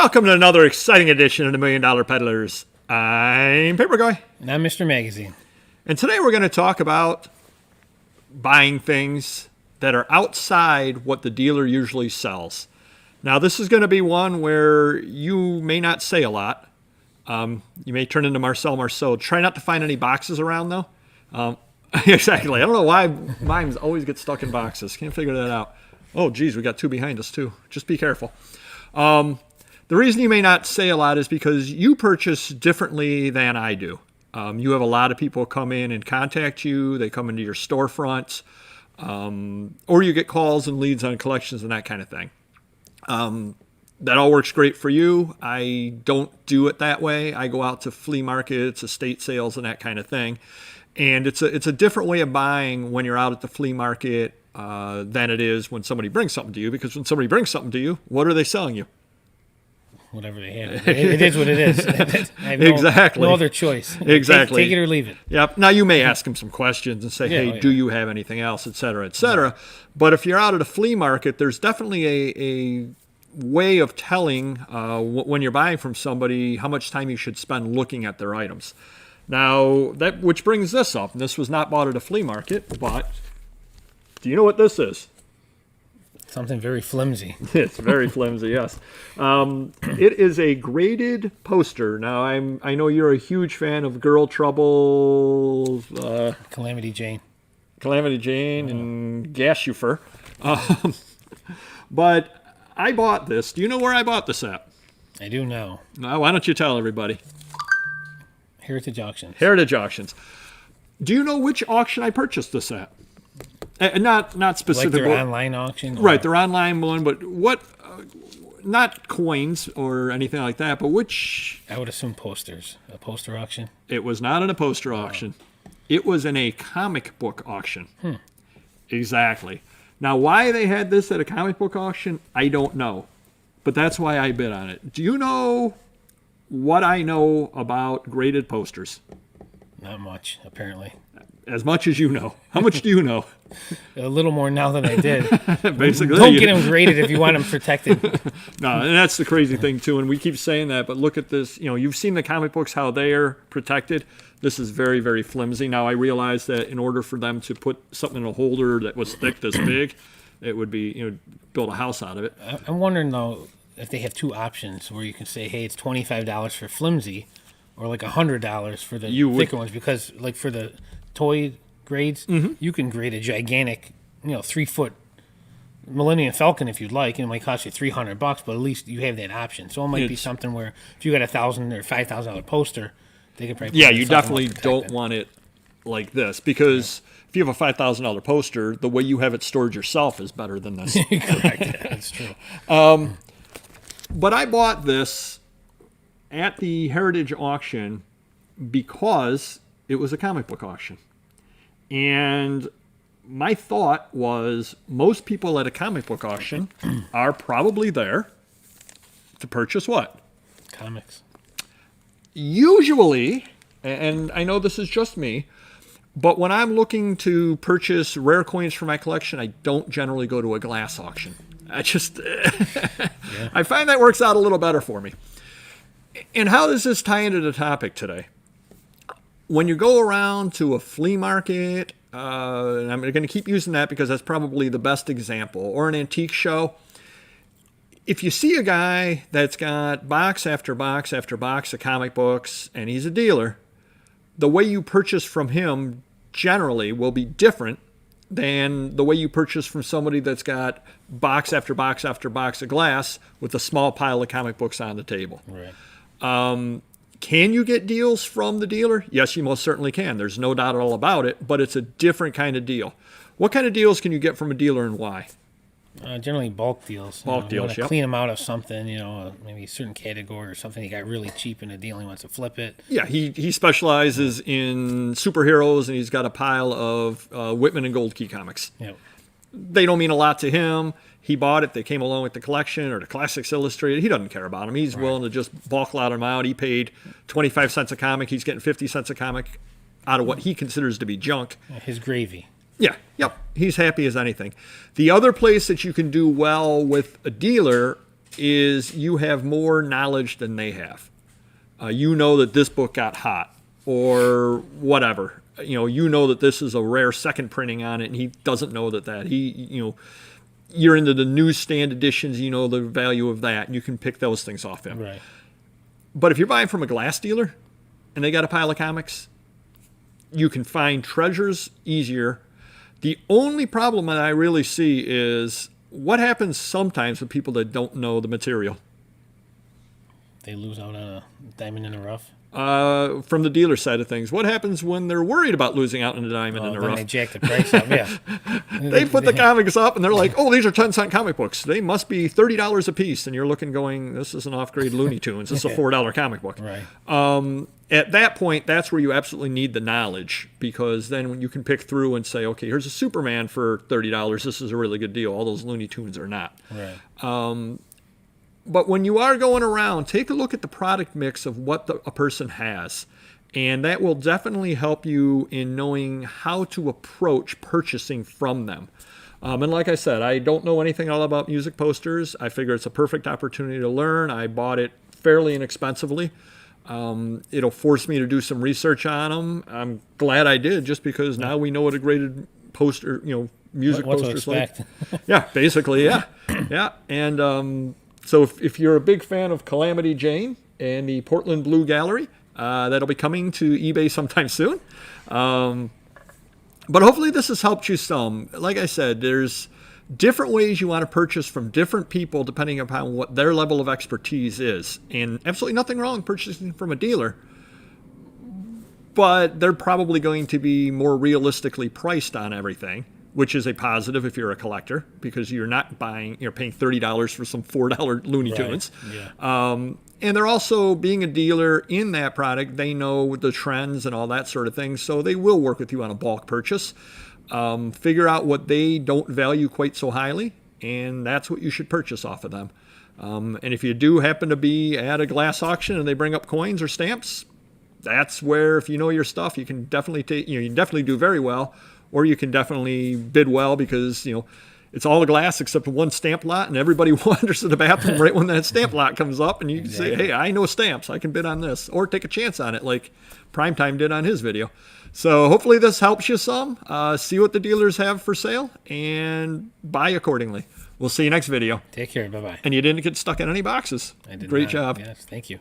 Welcome to another exciting edition of the Million Dollar Peddlers. I'm Papergoy. And I'm Mr. Magazine. And today we're going to talk about buying things that are outside what the dealer usually sells. Now, this is going to be one where you may not say a lot. You may turn into Marcel Marceau. Try not to find any boxes around, though. Exactly. I don't know why mine always get stuck in boxes. Can't figure that out. Oh, geez, we got two behind us, too. Just be careful. The reason you may not say a lot is because you purchase differently than I do. You have a lot of people come in and contact you. They come into your storefronts. Or you get calls and leads on collections and that kind of thing. That all works great for you. I don't do it that way. I go out to flea markets, estate sales, and that kind of thing. And it's a different way of buying when you're out at the flea market than it is when somebody brings something to you. Because when somebody brings something to you, what are they selling you? Whatever they have. It is what it is. I have Exactly. No other choice. Exactly. Take it or leave it. Yep. Now, you may ask them some questions and say, hey, do you have anything else, et cetera, et cetera. But if you're out at a flea market, there's definitely a way of telling when you're buying from somebody how much time you should spend looking at their items. Now, which brings this up. This was not bought at a flea market, but do you know what this is? Something very flimsy. It's very flimsy, yes. It is a graded poster. Now, I know you're a huge fan of Girl Trouble, Calamity Jane. And Gashufer. But I bought this. Do you know where I bought this at? I do know. Now, why don't you tell everybody? Heritage Auctions. Do you know which auction I purchased this at? Not specific. Like their online auction? Right, their online one, but what, not coins or anything like that, but which? I would assume posters. A poster auction? It was not in a poster auction. It was in a comic book auction. Exactly. Now, why they had this at a comic book auction, I don't know. But that's why I bid on it. Do you know what I know about graded posters? Not much, apparently. As much as you know. How much do you know? A little more now than I did. Basically. Don't get them graded if you want them protected. No, and that's the crazy thing, too. And we keep saying that, but look at this. You know, you've seen the comic books, how they are protected. This is very, very flimsy. Now, I realize that in order for them to put something in a holder that was thick this big, it would be, build a house out of it. I'm wondering, though, if they have two options where you can say, hey, it's $25 for flimsy or like $100 for the thicker ones. Because, like, for the toy grades, you can grade a gigantic, 3-foot Millennium Falcon if you'd like, and it might cost you $300, but at least you have that option. So it might be something where if you got $1,000 or $5,000 poster, they could probably you definitely don't want it like this because if you have a $5,000 poster, the way you have it stored yourself is better than this. Correct. That's true. But I bought this at the Heritage Auction because it was a comic book auction. And my thought was most people at a comic book auction are probably there to purchase what? Comics. Usually, and I know this is just me, but when I'm looking to purchase rare coins for my collection, I don't generally go to a glass auction. I find that works out a little better for me. And how does this tie into the topic today? When you go around to a flea market, and I'm going to keep using that because that's probably the best example, or an antique show, if you see a guy that's got box after box after box of comic books, and he's a dealer, the way you purchase from him generally will be different than the way you purchase from somebody that's got box after box after box of glass with a small pile of comic books on the table. Right. Can you get deals from the dealer? Yes, you most certainly can. There's no doubt at all about it, but it's a different kind of deal. What kind of deals can you get from a dealer and why? Generally bulk deals. Bulk deals, Clean them out of something, maybe a certain category or something he got really cheap in a deal and he wants to flip it. Yeah, he specializes in superheroes and he's got a pile of Whitman and Gold Key comics. Yep. They don't mean a lot to him. He bought it. They came along with the collection or the Classics Illustrated. He doesn't care about them. He's willing to just bulk lot them out. He paid 25 cents a comic. He's getting 50 cents a comic out of what he considers to be junk. His gravy. Yeah, yep. He's happy as anything. The other place that you can do well with a dealer is you have more knowledge than they have. You know that this book got hot or whatever. You know that this is a rare second printing on it, and he doesn't know that you're into the newsstand editions, you know the value of that, and you can pick those things off him. Right. But if you're buying from a glass dealer and they got a pile of comics, you can find treasures easier. The only problem that I really see is what happens sometimes with people that don't know the material. They lose out on a diamond in the rough. From the dealer side of things, what happens when they're worried about losing out on a diamond in the rough? They jack the price up, yeah. They put the comics up and they're like, oh, these are 10-cent comic books. They must be $30 a piece. And you're looking going, this is an off-grade Looney Tunes. This is a $4 comic book. Right. At that point, that's where you absolutely need the knowledge, because then when you can pick through and say, okay, here's a Superman for $30. This is a really good deal. All those Looney Tunes are not. Right. But when you are going around, take a look at the product mix of what a person has. And that will definitely help you in knowing how to approach purchasing from them. And like I said, I don't know anything all about music posters. I figure it's a perfect opportunity to learn. I bought it fairly inexpensively. It'll force me to do some research on them. I'm glad I did, just because now we know what a graded poster, music posters like. Yeah, basically, yeah. Yeah. And so if you're a big fan of Calamity Jane and the Portland Blue Gallery, that'll be coming to eBay sometime soon. But hopefully this has helped you some. Like I said, there's different ways you want to purchase from different people depending upon what their level of expertise is. And absolutely nothing wrong purchasing from a dealer, but they're probably going to be more realistically priced on everything, which is a positive if you're a collector, because you're not paying $30 for some $4 Looney Tunes. Yeah. And they're also, being a dealer in that product, they know the trends and all that sort of thing, so they will work with you on a bulk purchase. Figure out what they don't value quite so highly, and that's what you should purchase off of them. And if you do happen to be at a glass auction and they bring up coins or stamps, that's where, if you know your stuff, you can definitely you can definitely do very well. Or you can definitely bid well, because, it's all a glass except for one stamp lot, and everybody wanders to the bathroom right when that stamp lot comes up, and you can say, hey, I know stamps. I can bid on this. Or take a chance on it like Primetime did on his video. So hopefully this helps you some. See what the dealers have for sale and buy accordingly. We'll see you next video. Take care. Bye-bye. And you didn't get stuck in any boxes. I did Great not. job. Yes, thank you.